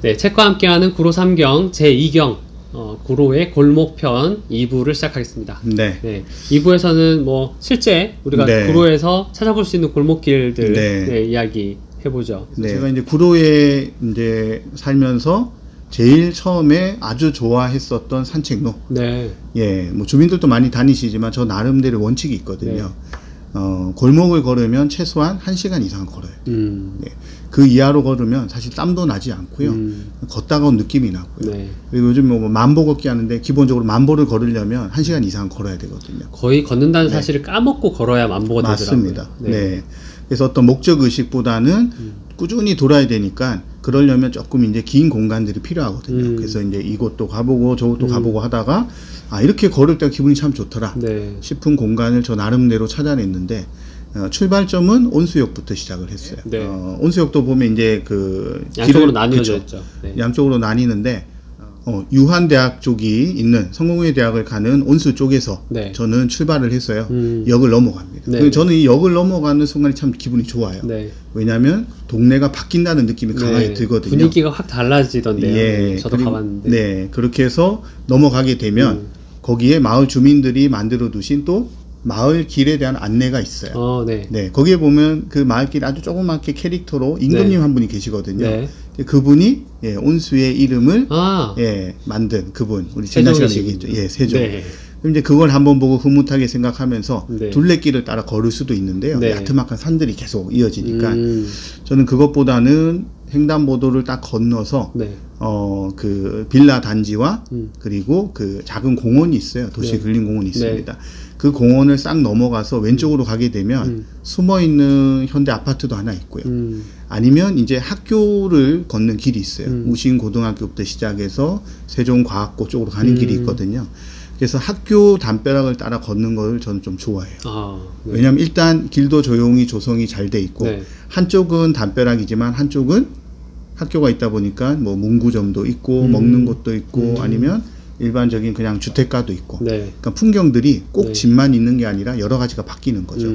네, 책과 함께하는 구로 3경 제2경 구로의 골목편 2부를 시작하겠습니다. 네. 네, 2부에서는 뭐 실제 우리가 네. 구로에서 찾아볼 수 있는 골목길들 네. 네, 이야기 해보죠. 네. 제가 이제 구로에 이제 살면서 제일 처음에 아주 좋아했었던 산책로. 네. 예, 뭐 주민들도 많이 다니시지만 저 나름대로 원칙이 있거든요. 골목을 걸으면 최소한 1시간 이상 걸어요. 네. 그 이하로 걸으면 사실 땀도 나지 않고요. 걷다가 온 느낌이 나고요. 네. 그리고 요즘 뭐 만보 걷기 하는데 기본적으로 만보를 걸으려면 1시간 이상 걸어야 되거든요. 거의 걷는다는 사실을 까먹고 걸어야 만보가 맞습니다. 되더라고요. 네. 그래서 어떤 목적 의식보다는 꾸준히 돌아야 되니까 그러려면 조금 이제 긴 공간들이 필요하거든요. 그래서 이제 이곳도 가보고 저곳도 가보고 하다가 아 이렇게 걸을 때 기분이 참 좋더라 네. 싶은 공간을 저 나름대로 찾아냈는데 출발점은 온수역부터 시작을 했어요. 네. 온수역도 보면 이제 그 양쪽으로 나뉘어져 있죠. 네. 양쪽으로 나뉘는데 유한대학 쪽이 있는 성공회대학을 가는 온수 쪽에서 네. 저는 출발을 했어요. 역을 넘어갑니다. 네. 저는 이 역을 넘어가는 순간이 참 기분이 좋아요. 네. 왜냐하면 동네가 바뀐다는 느낌이 강하게 네. 들거든요. 분위기가 확 달라지던데요. 예, 저도 그리고, 가봤는데. 네, 그렇게 해서 넘어가게 되면 거기에 마을 주민들이 만들어 두신 또 마을 길에 대한 안내가 있어요. 네. 네, 거기에 보면 그 마을길 아주 조그맣게 캐릭터로 임금님 네. 한 분이 계시거든요. 네. 그분이 온수의 이름을 아. 만든 그분, 우리 지난 시간에 세종이시군요. 얘기했죠. 예, 세종. 네. 그럼 이제 그걸 한번 보고 흐뭇하게 생각하면서 네. 둘레길을 따라 걸을 수도 있는데요. 네. 야트막한 산들이 계속 이어지니까 저는 그것보다는 횡단보도를 딱 건너서 네. 그 빌라 단지와 그리고 그 작은 공원이 있어요. 도시 네. 근린 공원이 있습니다. 네. 그 공원을 싹 넘어가서 왼쪽으로 가게 되면 숨어 있는 현대 아파트도 하나 있고요. 아니면 이제 학교를 걷는 길이 있어요. 우신고등학교부터 시작해서 세종과학고 쪽으로 가는 길이 있거든요. 그래서 학교 담벼락을 따라 걷는 걸 저는 좀 좋아해요. 네. 왜냐하면 일단 길도 조용히 조성이 잘 돼 있고 네. 한쪽은 담벼락이지만 한쪽은 학교가 있다 보니까 뭐 문구점도 있고 먹는 곳도 있고 아니면 일반적인 그냥 주택가도 있고 네. 그러니까 풍경들이 꼭 네. 집만 있는 게 아니라 여러 가지가 바뀌는 거죠.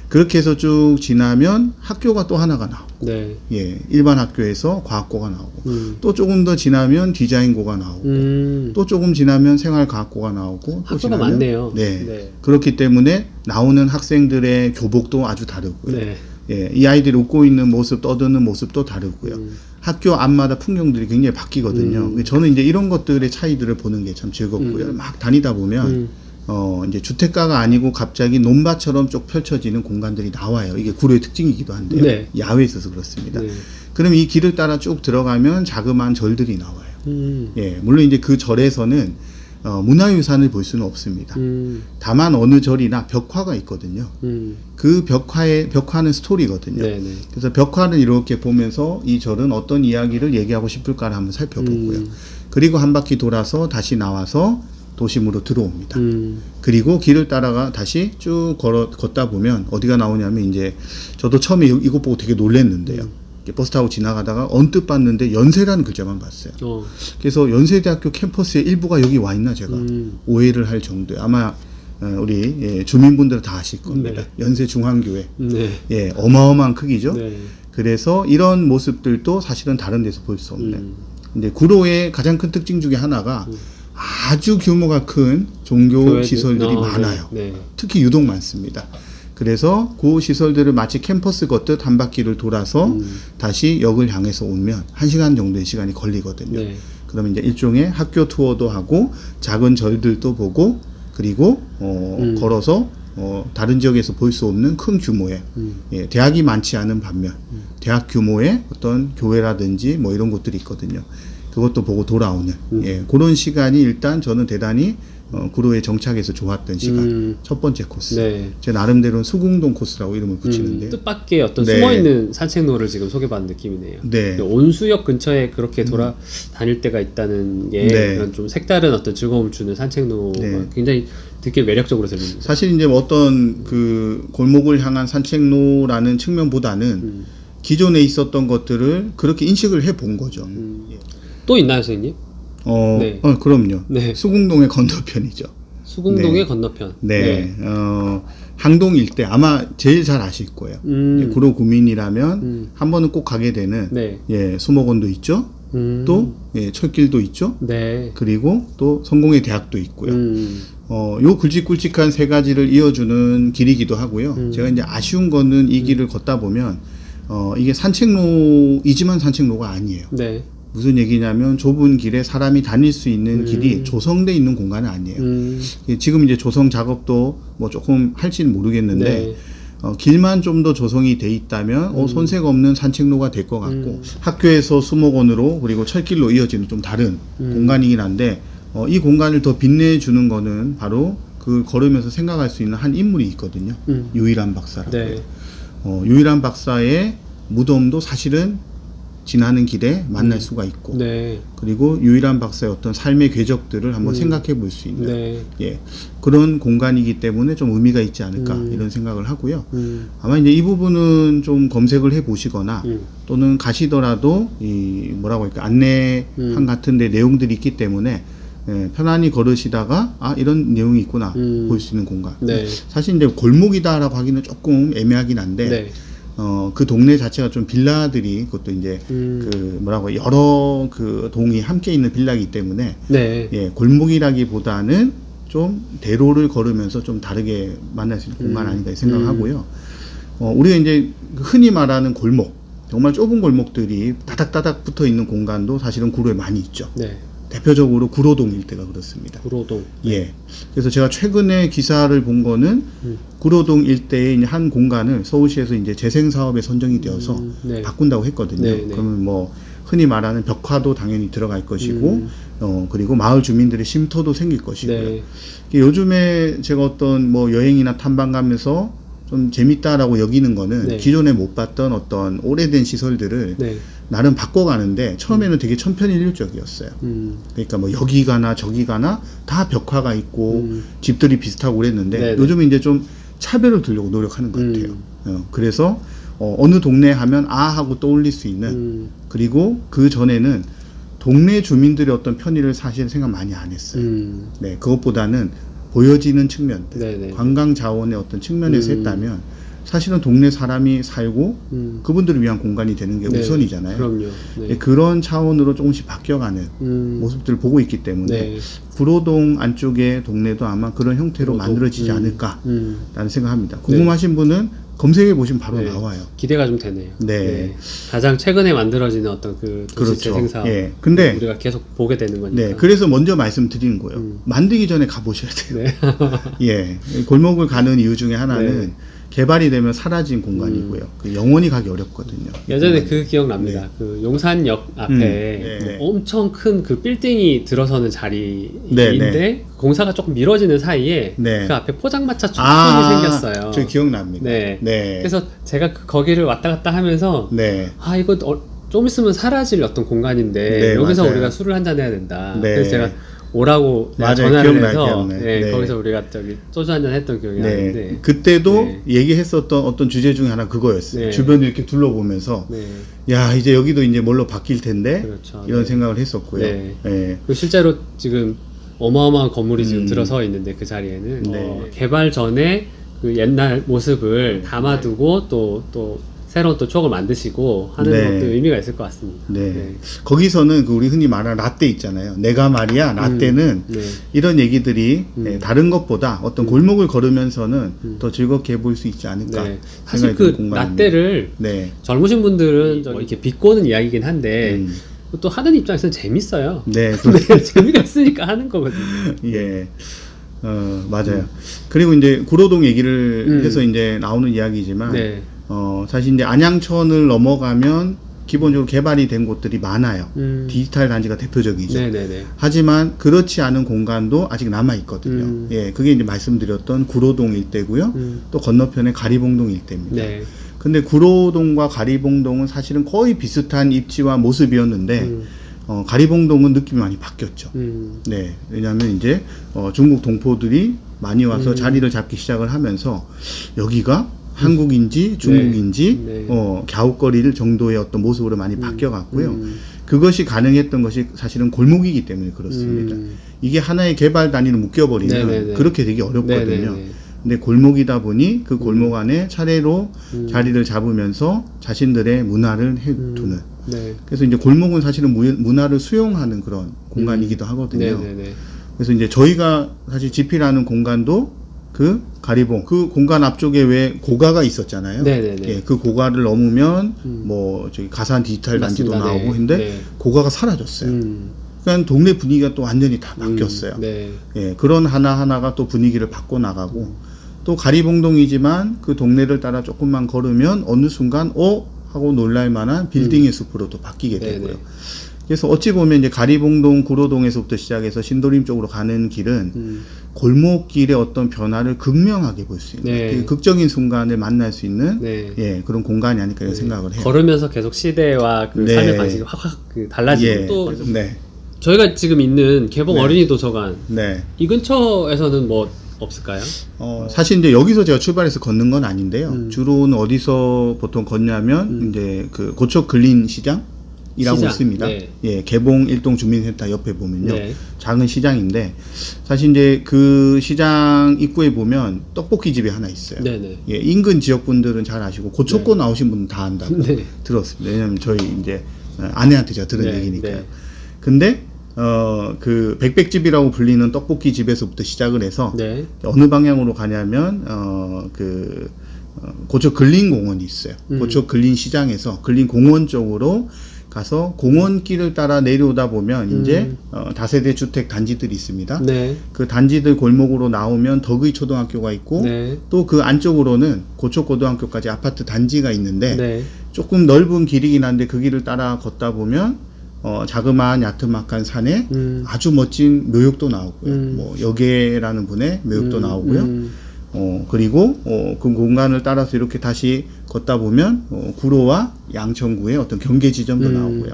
그렇게 해서 쭉 지나면 학교가 또 하나가 나오고 네. 예, 일반 학교에서 과학고가 나오고 또 조금 더 지나면 디자인고가 나오고 또 조금 지나면 생활과학고가 나오고 또 학교가 지나면, 많네요. 네. 네. 그렇기 때문에 나오는 학생들의 교복도 아주 다르고요. 네. 예, 이 아이들이 웃고 있는 모습, 떠드는 모습도 다르고요. 학교 앞마다 풍경들이 굉장히 바뀌거든요. 저는 이제 이런 것들의 차이들을 보는 게 참 즐겁고요. 막 다니다 보면 이제 주택가가 아니고 갑자기 논밭처럼 쭉 펼쳐지는 공간들이 나와요. 이게 구로의 특징이기도 한데요. 네. 야외에 있어서 그렇습니다. 네. 그럼 이 길을 따라 쭉 들어가면 자그마한 절들이 나와요. 예, 물론 이제 그 절에서는 문화유산을 볼 수는 없습니다. 다만 어느 절이나 벽화가 있거든요. 그 벽화는 스토리거든요. 네네. 그래서 벽화를 이렇게 보면서 이 절은 어떤 이야기를 얘기하고 싶을까를 한번 살펴보고요. 그리고 한 바퀴 돌아서 다시 나와서 도심으로 들어옵니다. 그리고 길을 따라가 다시 쭉 걷다 보면 어디가 나오냐면 이제 저도 처음에 이곳 보고 되게 놀랐는데요. 버스 타고 지나가다가 언뜻 봤는데 연세라는 글자만 봤어요. 그래서 연세대학교 캠퍼스의 일부가 여기 와 있나 제가 오해를 할 정도에 아마 우리 주민분들은 다 아실 겁니다. 네. 연세중앙교회 네. 예, 어마어마한 크기죠. 네. 그래서 이런 모습들도 사실은 다른 데서 볼 수 없는 근데 구로의 가장 큰 특징 중에 하나가 아주 규모가 큰 종교 시설들이 많아요. 네. 특히 유독 많습니다. 그래서 그 시설들을 마치 캠퍼스 걷듯 한 바퀴를 돌아서 다시 역을 향해서 오면 1시간 정도의 시간이 걸리거든요. 네. 그러면 이제 일종의 학교 투어도 하고 작은 절들도 보고 그리고 걸어서 다른 지역에서 볼 수 없는 큰 규모의 예, 대학이 많지 않은 반면 대학 규모의 어떤 교회라든지 뭐 이런 곳들이 있거든요. 그것도 보고 돌아오는 예, 그런 시간이 일단 저는 대단히 구로에 정착해서 좋았던 시간 첫 번째 코스. 네. 제 나름대로는 수궁동 코스라고 이름을 붙이는데 뜻밖의 어떤 네. 숨어있는 산책로를 지금 소개받은 느낌이네요. 네. 온수역 근처에 그렇게 다닐 때가 있다는 게 네. 그런 좀 색다른 어떤 즐거움을 주는 산책로가 네. 굉장히 되게 매력적으로 들립니다. 사실 이제 어떤 그 골목을 향한 산책로라는 측면보다는 기존에 있었던 것들을 그렇게 인식을 해 본 거죠. 또 있나요, 선생님? 네. 그럼요. 네. 수궁동의 건너편이죠. 수궁동의 네. 건너편. 네. 항동 일대 아마 제일 잘 아실 거예요. 구로 구민이라면 한 번은 꼭 가게 되는 네. 예, 수목원도 있죠. 또 예, 철길도 있죠. 네. 그리고 또 성공의 대학도 있고요. 요 굵직굵직한 세 가지를 이어주는 길이기도 하고요. 제가 이제 아쉬운 거는 이 길을 걷다 보면 이게 산책로이지만 산책로가 아니에요. 네. 무슨 얘기냐면 좁은 길에 사람이 다닐 수 있는 길이 조성돼 있는 공간은 아니에요. 지금 이제 조성 작업도 뭐 조금 할지는 모르겠는데 네. 길만 좀 더 조성이 돼 있다면 손색 없는 산책로가 될 것 같고 학교에서 수목원으로 그리고 철길로 이어지는 좀 다른 공간이긴 한데 이 공간을 더 빛내주는 거는 바로 그 걸으면서 생각할 수 있는 한 인물이 있거든요. 유일한 박사라고. 네. 유일한 박사의 무덤도 사실은 지나는 길에 만날 수가 있고 네. 그리고 유일한 박사의 어떤 삶의 궤적들을 한번 생각해 볼 수 있는 네. 예, 그런 공간이기 때문에 좀 의미가 있지 않을까 이런 생각을 하고요. 아마 이제 이 부분은 좀 검색을 해 보시거나 또는 가시더라도 이 뭐라고 할까 안내판 같은 데 내용들이 있기 때문에 예, 편안히 걸으시다가 아 이런 내용이 있구나 볼 수 있는 공간. 네. 사실 이제 골목이다라고 하기는 조금 애매하긴 한데 네. 그 동네 자체가 좀 빌라들이 그것도 이제 그 뭐라고 여러 그 동이 함께 있는 빌라이기 때문에 네. 예, 골목이라기보다는 좀 대로를 걸으면서 좀 다르게 만날 수 있는 공간 아닌가 생각을 하고요. 우리가 이제 흔히 말하는 골목, 정말 좁은 골목들이 다닥다닥 붙어 있는 공간도 사실은 구로에 많이 있죠. 네. 대표적으로 구로동 일대가 그렇습니다. 구로동. 예. 그래서 제가 최근에 기사를 본 거는 구로동 일대의 이제 한 공간을 서울시에서 이제 재생 사업에 선정이 되어서 네. 바꾼다고 했거든요. 네, 네. 그러면 뭐 흔히 말하는 벽화도 당연히 들어갈 것이고, 그리고 마을 주민들의 쉼터도 생길 것이고요. 네. 요즘에 제가 어떤 뭐 여행이나 탐방 가면서 좀 재밌다라고 여기는 거는 네. 기존에 못 봤던 어떤 오래된 시설들을 네. 나름 바꿔가는데 처음에는 되게 천편일률적이었어요. 그러니까 뭐 여기 가나 저기 가나 다 벽화가 있고 집들이 비슷하고 그랬는데 네네. 요즘은 이제 좀 차별을 두려고 노력하는 것 같아요. 그래서 어느 동네 하면 아 하고 떠올릴 수 있는 그리고 그 전에는 동네 주민들의 어떤 편의를 사실 생각 많이 안 했어요. 네, 그것보다는 보여지는 측면들, 네네. 관광 자원의 어떤 측면에서 했다면 사실은 동네 사람이 살고 그분들을 위한 공간이 되는 게 네. 우선이잖아요. 그럼요. 네. 그런 차원으로 조금씩 바뀌어가는 모습들을 보고 있기 때문에 네. 구로동 안쪽의 동네도 아마 그런 형태로 구로동. 만들어지지 않을까라는 생각합니다. 네. 궁금하신 분은 검색해 보시면 바로 네. 나와요. 기대가 좀 되네요. 네. 가장 최근에 만들어지는 어떤 그 도시 그렇죠. 재생 사업. 예. 근데 우리가 계속 보게 되는 거니까. 네, 그래서 먼저 말씀드리는 거예요. 만들기 전에 가보셔야 돼요. 네. 예, 골목을 가는 이유 중에 하나는 네. 개발이 되면 사라진 공간이고요. 그 영원히 가기 어렵거든요. 예전에 그 기억납니다. 네. 그 용산역 앞에 네. 엄청 큰 그 빌딩이 들어서는 자리인데 네. 공사가 조금 미뤄지는 사이에 네. 그 앞에 포장마차 촌이 생겼어요. 저 기억납니다. 네. 네. 그래서 제가 거기를 왔다 갔다 하면서 네. 아 이거 좀 있으면 사라질 어떤 공간인데 네, 여기서 맞아요. 우리가 술을 한잔 해야 된다. 네. 그래서 제가 오라고 내가 맞아요. 전화를 기억나요, 해서 기억나요. 네, 네. 거기서 우리가 저기 소주 한잔 했던 기억이 네. 나는데 그때도 네. 얘기했었던 어떤 주제 중에 하나 그거였어요. 네. 주변을 이렇게 둘러보면서 네. 야 이제 여기도 이제 뭘로 바뀔 텐데 그렇죠. 이런 네. 생각을 했었고요. 네. 네. 그 실제로 지금 어마어마한 건물이 지금 들어서 있는데 그 자리에는 네. 개발 전에 그 옛날 모습을 담아두고 또 새로운 또 추억을 만드시고 하는 네. 것도 의미가 있을 것 같습니다. 네. 거기서는 그 우리 흔히 말하는 라떼 있잖아요. 내가 말이야 라떼는 네. 이런 얘기들이 네, 다른 것보다 어떤 골목을 걸으면서는 더 즐겁게 해볼 수 있지 않을까 네. 사실 생각이 그 드는 공간입니다. 라떼를 네. 젊으신 분들은 뭐 이렇게 비꼬는 이야기긴 한데 또 하는 입장에서는 재밌어요. 네. 네, 재미가 있으니까 하는 거거든요. 예. 맞아요. 그리고 이제 구로동 얘기를 해서 이제 나오는 이야기지만 네. 사실 이제 안양천을 넘어가면 기본적으로 개발이 된 곳들이 많아요. 디지털 단지가 대표적이죠. 네네네. 하지만 그렇지 않은 공간도 아직 남아 있거든요. 예, 그게 이제 말씀드렸던 구로동 일대고요. 또 건너편에 가리봉동 일대입니다. 네. 근데 구로동과 가리봉동은 사실은 거의 비슷한 입지와 모습이었는데 가리봉동은 느낌이 많이 바뀌었죠. 네, 왜냐하면 이제 중국 동포들이 많이 와서 자리를 잡기 시작을 하면서 여기가 한국인지 중국인지 네. 갸웃거릴 정도의 어떤 모습으로 많이 바뀌어갔고요. 그것이 가능했던 것이 사실은 골목이기 때문에 그렇습니다. 이게 하나의 개발 단위로 묶여버리면 네네네. 그렇게 되기 어렵거든요. 네네네. 근데 골목이다 보니 그 골목 안에 차례로 자리를 잡으면서 자신들의 문화를 해두는 네. 그래서 이제 골목은 사실은 문화를 수용하는 그런 공간이기도 하거든요. 네네네. 그래서 이제 저희가 사실 지피라는 공간도 그 가리봉 그 공간 앞쪽에 왜 고가가 있었잖아요. 네네네. 예, 그 고가를 넘으면 뭐 저기 가산 디지털 단지도 맞습니다. 나오고 네. 했는데 네. 고가가 사라졌어요. 그러니까 동네 분위기가 또 완전히 다 바뀌었어요. 네. 예, 그런 하나하나가 또 분위기를 바꿔 나가고 또 가리봉동이지만 그 동네를 따라 조금만 걸으면 어느 순간 하고 놀랄 만한 빌딩의 숲으로 또 바뀌게 되고요. 네네. 그래서 어찌 보면 이제 가리봉동, 구로동에서부터 시작해서 신도림 쪽으로 가는 길은 골목길의 어떤 변화를 극명하게 볼 수 있는 네. 되게 극적인 순간을 만날 수 있는 네. 예, 그런 공간이 아닐까 이런 생각을 해요. 걸으면서 계속 시대와 그 네. 삶의 방식이 확확 그 달라지고 예, 또 그래서 네, 저희가 지금 있는 개봉 네. 어린이 도서관 네. 이 근처에서는 뭐 없을까요? 사실 이제 여기서 제가 출발해서 걷는 건 아닌데요. 주로는 어디서 보통 걷냐면 이제 그 고척 근린 시장이라고 시장, 있습니다. 네. 예, 개봉 일동 주민센터 옆에 보면요. 네. 작은 시장인데 사실 이제 그 시장 입구에 보면 떡볶이 집이 하나 있어요. 네네. 예, 인근 지역 분들은 잘 아시고 고척고 나오신 분은 다 안다고 네. 들었습니다. 왜냐면 저희 이제 아내한테 제가 들은 네, 얘기니까요. 네. 근데 그 백백집이라고 불리는 떡볶이 집에서부터 시작을 해서 네. 어느 방향으로 가냐면 고척 근린공원이 있어요. 고척 근린시장에서 근린공원 쪽으로 가서 공원길을 따라 내려오다 보면 이제 다세대 주택 단지들이 있습니다. 네. 그 단지들 골목으로 나오면 덕의 초등학교가 있고 네. 또 그 안쪽으로는 고척고등학교까지 아파트 단지가 있는데 네. 조금 넓은 길이긴 한데 그 길을 따라 걷다 보면 자그마한 야트막한 산에 아주 멋진 묘역도 나오고요. 뭐 여계라는 분의 묘역도 나오고요. 그리고 그 공간을 따라서 이렇게 다시 걷다 보면 구로와 양천구의 어떤 경계 지점도 나오고요.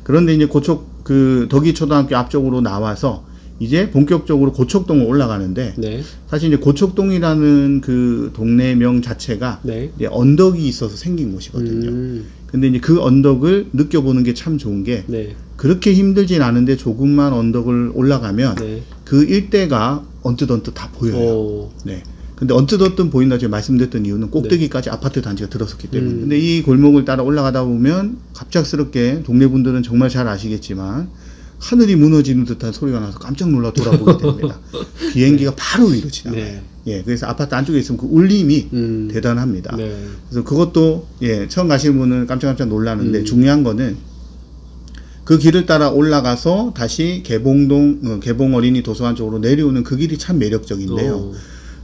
그런데 이제 고척 그 덕이초등학교 앞쪽으로 나와서 이제 본격적으로 고척동을 올라가는데 네. 사실 이제 고척동이라는 그 동네명 자체가 네. 이제 언덕이 있어서 생긴 곳이거든요. 근데 이제 그 언덕을 느껴보는 게 참 좋은 게 네. 그렇게 힘들진 않은데 조금만 언덕을 올라가면 네. 그 일대가 언뜻 다 보여요. 오. 네. 근데 언뜻 보인다 제가 말씀드렸던 이유는 꼭대기까지 아파트 단지가 들어섰기 때문에. 근데 이 골목을 따라 올라가다 보면 갑작스럽게 동네 분들은 정말 잘 아시겠지만 하늘이 무너지는 듯한 소리가 나서 깜짝 놀라 돌아보게 됩니다. 비행기가 바로 위로 지나가요. 네. 예, 그래서 아파트 안쪽에 있으면 그 울림이 대단합니다. 네. 그래서 그것도 예, 처음 가시는 분은 깜짝 놀라는데 중요한 거는 그 길을 따라 올라가서 다시 개봉동 개봉 어린이 도서관 쪽으로 내려오는 그 길이 참 매력적인데요. 오.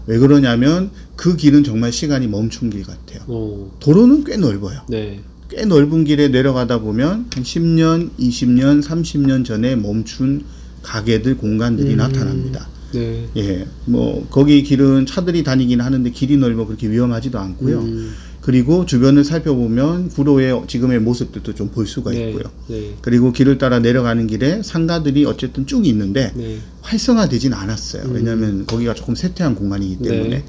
왜 그러냐면 그 길은 정말 시간이 멈춘 길 같아요. 오. 도로는 꽤 넓어요. 네. 꽤 넓은 길에 내려가다 보면 한 10년, 20년, 30년 전에 멈춘 가게들, 공간들이 나타납니다. 네. 예, 뭐 거기 길은 차들이 다니긴 하는데 길이 넓어 그렇게 위험하지도 않고요. 그리고 주변을 살펴보면 구로의 지금의 모습들도 좀 볼 수가 네. 있고요. 네. 그리고 길을 따라 내려가는 길에 상가들이 어쨌든 쭉 있는데 네. 활성화되진 않았어요. 왜냐하면 거기가 조금 쇠퇴한 공간이기 때문에. 네.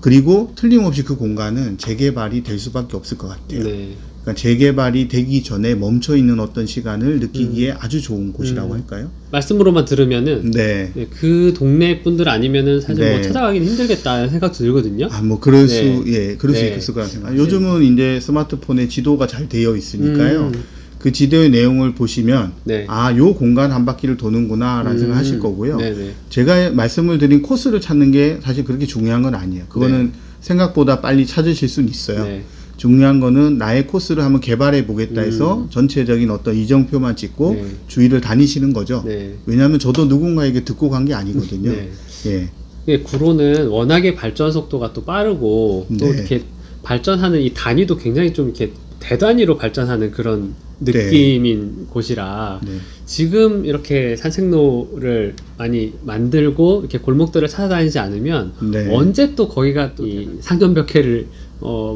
그리고 틀림없이 그 공간은 재개발이 될 수밖에 없을 것 같아요. 네. 그러니까 재개발이 되기 전에 멈춰 있는 어떤 시간을 느끼기에 아주 좋은 곳이라고 할까요? 말씀으로만 들으면은 네. 네, 그 동네 분들 아니면은 사실 네. 뭐 찾아가기는 힘들겠다는 생각도 들거든요. 아, 뭐 그럴 네. 그럴 수 네. 있을 거라 생각. 요즘은 이제 스마트폰에 지도가 잘 되어 있으니까요. 그 지도의 내용을 보시면 네. 요 공간 한 바퀴를 도는구나라는 생각 하실 거고요. 네네. 제가 말씀을 드린 코스를 찾는 게 사실 그렇게 중요한 건 아니에요. 그거는 생각보다 빨리 찾으실 수는 있어요. 네. 중요한 거는 나의 코스를 한번 개발해 보겠다 해서 전체적인 어떤 이정표만 찍고 네. 주위를 다니시는 거죠. 네. 왜냐하면 저도 누군가에게 듣고 간 게 아니거든요. 네. 예. 이게 구로는 워낙에 발전 속도가 또 빠르고 또 네. 이렇게 발전하는 이 단위도 굉장히 좀 이렇게 대단위로 발전하는 그런 느낌인 곳이라 네. 지금 이렇게 산책로를 많이 만들고 이렇게 골목들을 찾아다니지 않으면 네. 언제 또 거기가 또 이 상전벽해를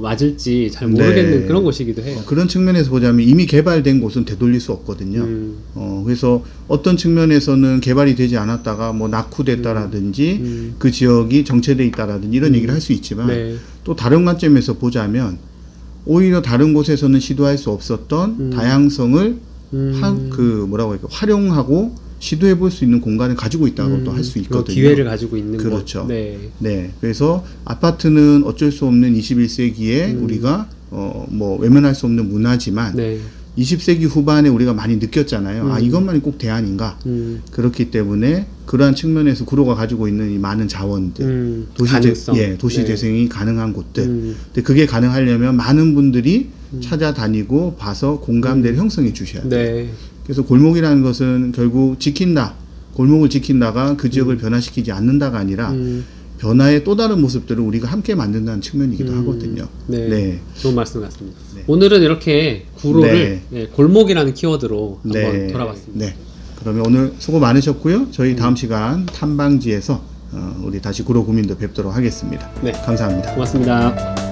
맞을지 잘 모르겠는 네. 그런 곳이기도 해요. 그런 측면에서 보자면 이미 개발된 곳은 되돌릴 수 없거든요. 그래서 어떤 측면에서는 개발이 되지 않았다가 뭐 낙후됐다라든지 그 지역이 정체돼 있다라든지 이런 얘기를 할 수 있지만 네. 또 다른 관점에서 보자면 오히려 다른 곳에서는 시도할 수 없었던 다양성을 뭐라고 할까 활용하고 시도해 볼 수 있는 공간을 가지고 있다고 또 할 수 있거든요. 기회를 가지고 있는 그렇죠. 곳. 네. 네. 그래서 아파트는 어쩔 수 없는 21세기에 우리가 뭐 외면할 수 없는 문화지만 네. 20세기 후반에 우리가 많이 느꼈잖아요. 아, 이것만이 꼭 대안인가? 그렇기 때문에 그러한 측면에서 구로가 가지고 있는 이 많은 자원들, 가능성. 도시 네. 재생이 가능한 곳들. 근데 그게 가능하려면 많은 분들이 찾아다니고 봐서 공감대를 형성해 주셔야 돼요. 네. 그래서 골목이라는 것은 결국 지킨다. 골목을 지킨다가 그 지역을 변화시키지 않는다가 아니라 변화의 또 다른 모습들을 우리가 함께 만든다는 측면이기도 하거든요. 네. 네. 좋은 말씀 같습니다. 네. 오늘은 이렇게 구로를 골목이라는 키워드로 한번 네. 돌아봤습니다. 네. 그러면 오늘 수고 많으셨고요. 저희 다음 시간 탐방지에서 우리 다시 구로 구민들 뵙도록 하겠습니다. 네. 감사합니다. 고맙습니다.